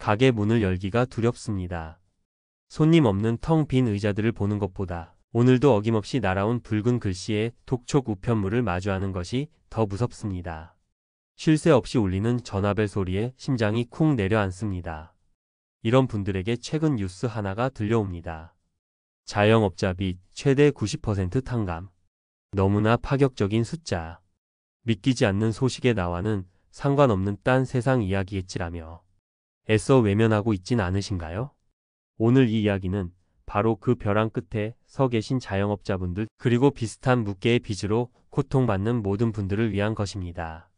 가게 문을 열기가 두렵습니다. 손님 없는 텅 빈 의자들을 보는 것보다 오늘도 어김없이 날아온 붉은 글씨의 독촉 우편물을 마주하는 것이 더 무섭습니다. 쉴 새 없이 울리는 전화벨 소리에 심장이 쿵 내려앉습니다. 이런 분들에게 최근 뉴스 하나가 들려옵니다. 자영업자 빚 최대 90% 탕감. 너무나 파격적인 숫자. 믿기지 않는 소식에 나와는 상관없는 딴 세상 이야기겠지라며 애써 외면하고 있진 않으신가요? 오늘 이 이야기는 바로 그 벼랑 끝에 서 계신 자영업자분들 그리고 비슷한 무게의 빚으로 고통받는 모든 분들을 위한 것입니다.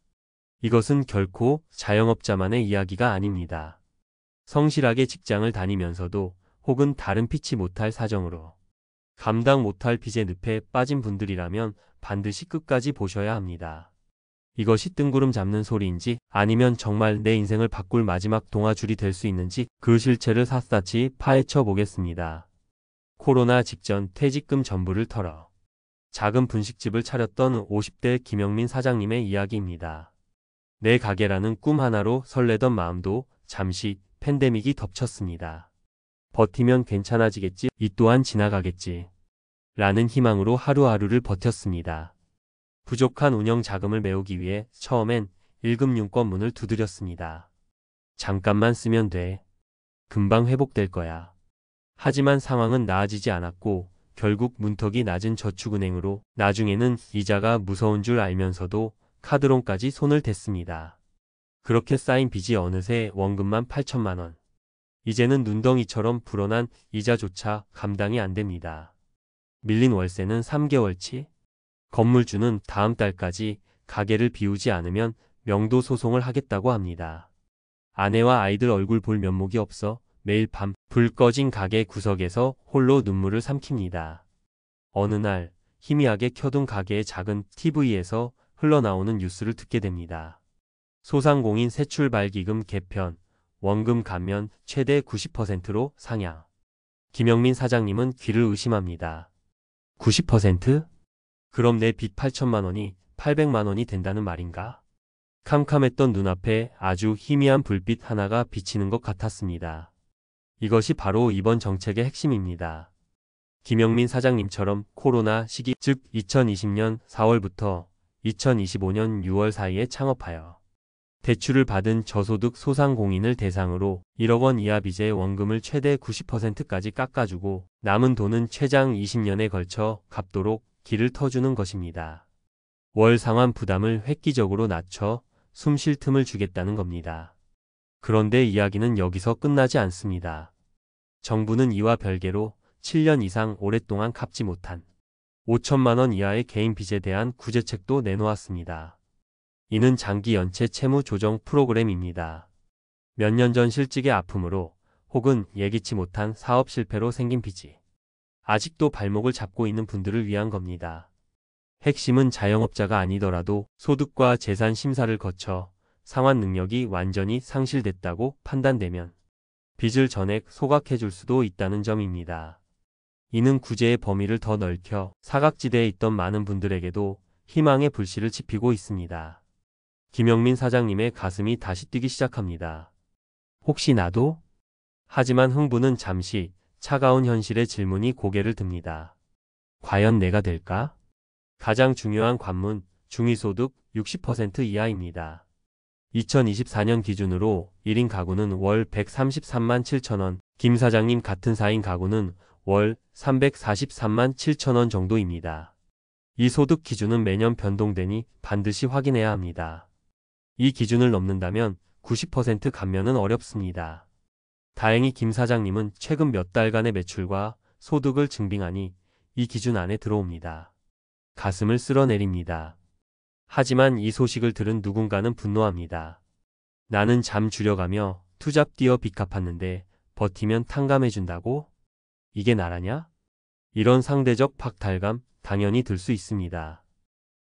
이것은 결코 자영업자만의 이야기가 아닙니다. 성실하게 직장을 다니면서도 혹은 다른 피치 못할 사정으로 감당 못할 빚의 늪에 빠진 분들이라면 반드시 끝까지 보셔야 합니다. 이것이 뜬구름 잡는 소리인지 아니면 정말 내 인생을 바꿀 마지막 동아줄이 될 수 있는지 그 실체를 샅샅이 파헤쳐 보겠습니다. 코로나 직전 퇴직금 전부를 털어 작은 분식집을 차렸던 50대 김영민 사장님의 이야기입니다. 내 가게라는 꿈 하나로 설레던 마음도 잠시 팬데믹이 덮쳤습니다. 버티면 괜찮아지겠지, 이 또한 지나가겠지 라는 희망으로 하루하루를 버텼습니다. 부족한 운영 자금을 메우기 위해 처음엔 1급 융권 문을 두드렸습니다. 잠깐만 쓰면 돼. 금방 회복될 거야. 하지만 상황은 나아지지 않았고 결국 문턱이 낮은 저축은행으로 나중에는 이자가 무서운 줄 알면서도 카드론까지 손을 댔습니다. 그렇게 쌓인 빚이 어느새 원금만 8천만 원. 이제는 눈덩이처럼 불어난 이자조차 감당이 안 됩니다. 밀린 월세는 3개월치. 건물주는 다음 달까지 가게를 비우지 않으면 명도 소송을 하겠다고 합니다. 아내와 아이들 얼굴 볼 면목이 없어 매일 밤 불 꺼진 가게 구석에서 홀로 눈물을 삼킵니다. 어느 날 희미하게 켜둔 가게의 작은 TV에서 흘러나오는 뉴스를 듣게 됩니다. 소상공인 새출발기금 개편, 원금 감면 최대 90%로 상향. 김영민 사장님은 귀를 의심합니다. 90%? 그럼 내 빚 8천만 원이 800만 원이 된다는 말인가? 캄캄했던 눈앞에 아주 희미한 불빛 하나가 비치는 것 같았습니다. 이것이 바로 이번 정책의 핵심입니다. 김영민 사장님처럼 코로나 시기 즉 2020년 4월부터 2025년 6월 사이에 창업하여 대출을 받은 저소득 소상공인을 대상으로 1억 원 이하 빚의 원금을 최대 90%까지 깎아주고 남은 돈은 최장 20년에 걸쳐 갚도록 길을 터주는 것입니다. 월 상환 부담을 획기적으로 낮춰 숨 쉴 틈을 주겠다는 겁니다. 그런데 이야기는 여기서 끝나지 않습니다. 정부는 이와 별개로 7년 이상 오랫동안 갚지 못한 5천만 원 이하의 개인 빚에 대한 구제책도 내놓았습니다. 이는 장기 연체 채무 조정 프로그램입니다. 몇 년 전 실직의 아픔으로 혹은 예기치 못한 사업 실패로 생긴 빚이 아직도 발목을 잡고 있는 분들을 위한 겁니다. 핵심은 자영업자가 아니더라도 소득과 재산 심사를 거쳐 상환 능력이 완전히 상실됐다고 판단되면 빚을 전액 소각해줄 수도 있다는 점입니다. 이는 구제의 범위를 더 넓혀 사각지대에 있던 많은 분들에게도 희망의 불씨를 지피고 있습니다. 김영민 사장님의 가슴이 다시 뛰기 시작합니다. 혹시 나도? 하지만 흥분은 잠시, 차가운 현실의 질문이 고개를 듭니다. 과연 내가 될까? 가장 중요한 관문, 중위소득 60% 이하입니다. 2024년 기준으로 1인 가구는 월 133만 7천 원, 김 사장님 같은 4인 가구는 월 343만 7천 원 정도입니다. 이 소득 기준은 매년 변동되니 반드시 확인해야 합니다. 이 기준을 넘는다면 90% 감면은 어렵습니다. 다행히 김 사장님은 최근 몇 달간의 매출과 소득을 증빙하니 이 기준 안에 들어옵니다. 가슴을 쓸어내립니다. 하지만 이 소식을 들은 누군가는 분노합니다. 나는 잠 줄여가며 투잡 뛰어 빚 갚았는데 버티면 탕감해준다고? 이게 나라냐? 이런 상대적 박탈감 당연히 들 수 있습니다.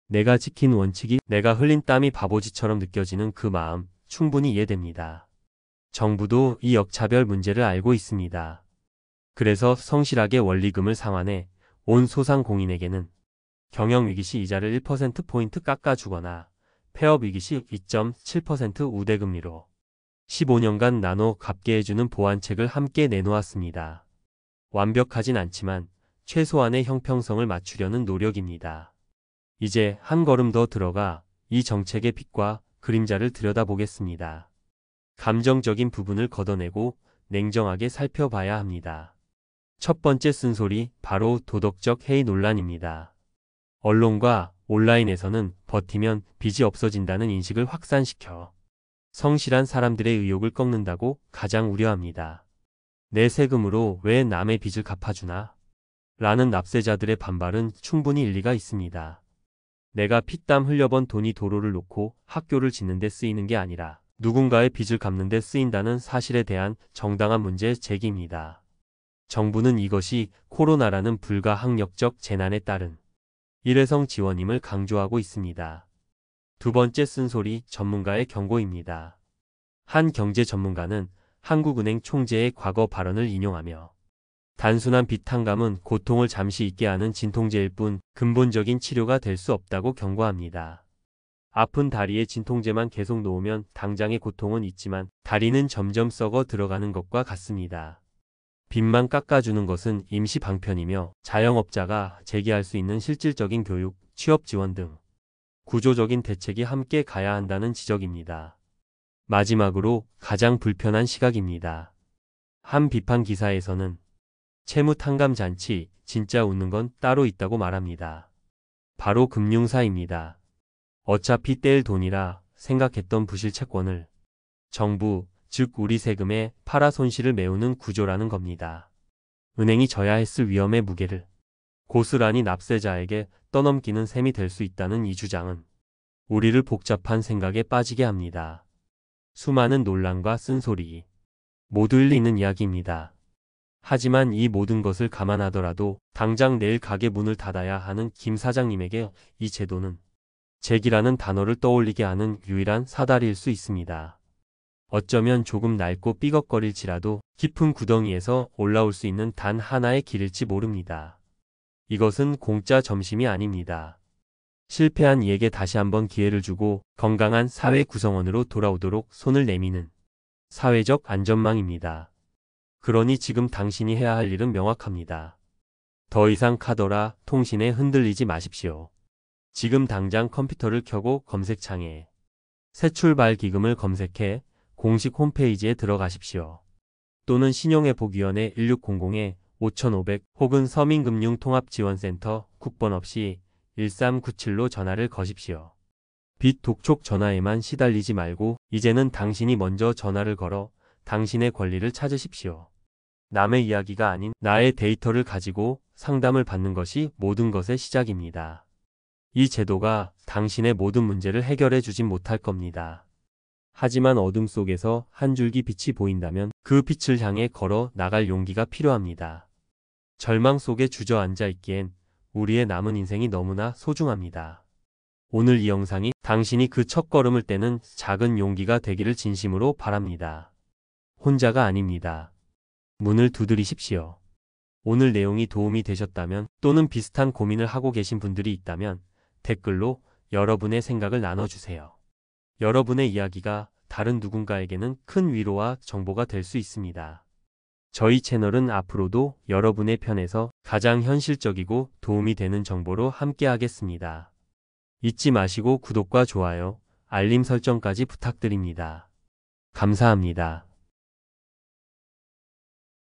내가 지킨 원칙이 내가 흘린 땀이 바보짓처럼 느껴지는 그 마음 충분히 이해됩니다. 정부도 이 역차별 문제를 알고 있습니다. 그래서 성실하게 원리금을 상환해 온 소상공인에게는 경영위기 시 이자를 1%포인트 깎아주거나 폐업위기 시 2.7% 우대금리로 15년간 나눠 갚게 해주는 보완책을 함께 내놓았습니다. 완벽하진 않지만 최소한의 형평성을 맞추려는 노력입니다. 이제 한 걸음 더 들어가 이 정책의 빛과 그림자를 들여다보겠습니다. 감정적인 부분을 걷어내고 냉정하게 살펴봐야 합니다. 첫 번째 쓴소리, 바로 도덕적 해이 논란입니다. 언론과 온라인에서는 버티면 빚이 없어진다는 인식을 확산시켜 성실한 사람들의 의욕을 꺾는다고 가장 우려합니다. 내 세금으로 왜 남의 빚을 갚아주나? 라는 납세자들의 반발은 충분히 일리가 있습니다. 내가 피땀 흘려번 돈이 도로를 놓고 학교를 짓는 데 쓰이는 게 아니라 누군가의 빚을 갚는 데 쓰인다는 사실에 대한 정당한 문제 제기입니다. 정부는 이것이 코로나라는 불가항력적 재난에 따른 일회성 지원임을 강조하고 있습니다. 두 번째 쓴소리, 전문가의 경고입니다. 한 경제 전문가는 한국은행 총재의 과거 발언을 인용하며 단순한 빚 탕감은 고통을 잠시 잊게 하는 진통제일 뿐 근본적인 치료가 될 수 없다고 경고합니다. 아픈 다리에 진통제만 계속 놓으면 당장의 고통은 있지만 다리는 점점 썩어 들어가는 것과 같습니다. 빚만 깎아주는 것은 임시 방편이며 자영업자가 재기할 수 있는 실질적인 교육, 취업 지원 등 구조적인 대책이 함께 가야 한다는 지적입니다. 마지막으로 가장 불편한 시각입니다. 한 비판 기사에서는 채무 탕감 잔치, 진짜 웃는 건 따로 있다고 말합니다. 바로 금융사입니다. 어차피 떼일 돈이라 생각했던 부실 채권을 정부, 즉 우리 세금에 팔아 손실을 메우는 구조라는 겁니다. 은행이 져야 했을 위험의 무게를 고스란히 납세자에게 떠넘기는 셈이 될 수 있다는 이 주장은 우리를 복잡한 생각에 빠지게 합니다. 수많은 논란과 쓴소리, 모두 일리 있는 이야기입니다. 하지만 이 모든 것을 감안하더라도 당장 내일 가게 문을 닫아야 하는 김 사장님에게 이 제도는 재기라는 단어를 떠올리게 하는 유일한 사다리일 수 있습니다. 어쩌면 조금 낡고 삐걱거릴지라도 깊은 구덩이에서 올라올 수 있는 단 하나의 길일지 모릅니다. 이것은 공짜 점심이 아닙니다. 실패한 이에게 다시 한번 기회를 주고 건강한 사회 구성원으로 돌아오도록 손을 내미는 사회적 안전망입니다. 그러니 지금 당신이 해야 할 일은 명확합니다. 더 이상 카더라 통신에 흔들리지 마십시오. 지금 당장 컴퓨터를 켜고 검색창에 새 출발 기금을 검색해 공식 홈페이지에 들어가십시오. 또는 신용회복위원회 1600-5500 혹은 서민금융통합지원센터 국번 없이 1397로 전화를 거십시오. 빚 독촉 전화에만 시달리지 말고 이제는 당신이 먼저 전화를 걸어 당신의 권리를 찾으십시오. 남의 이야기가 아닌 나의 데이터를 가지고 상담을 받는 것이 모든 것의 시작입니다. 이 제도가 당신의 모든 문제를 해결해 주진 못할 겁니다. 하지만 어둠 속에서 한 줄기 빛이 보인다면 그 빛을 향해 걸어 나갈 용기가 필요합니다. 절망 속에 주저앉아 있기엔 우리의 남은 인생이 너무나 소중합니다. 오늘 이 영상이 당신이 그 첫걸음을 떼는 작은 용기가 되기를 진심으로 바랍니다. 혼자가 아닙니다. 문을 두드리십시오. 오늘 내용이 도움이 되셨다면 또는 비슷한 고민을 하고 계신 분들이 있다면 댓글로 여러분의 생각을 나눠주세요. 여러분의 이야기가 다른 누군가에게는 큰 위로와 정보가 될 수 있습니다. 저희 채널은 앞으로도 여러분의 편에서 가장 현실적이고 도움이 되는 정보로 함께 하겠습니다. 잊지 마시고 구독과 좋아요, 알림 설정까지 부탁드립니다. 감사합니다.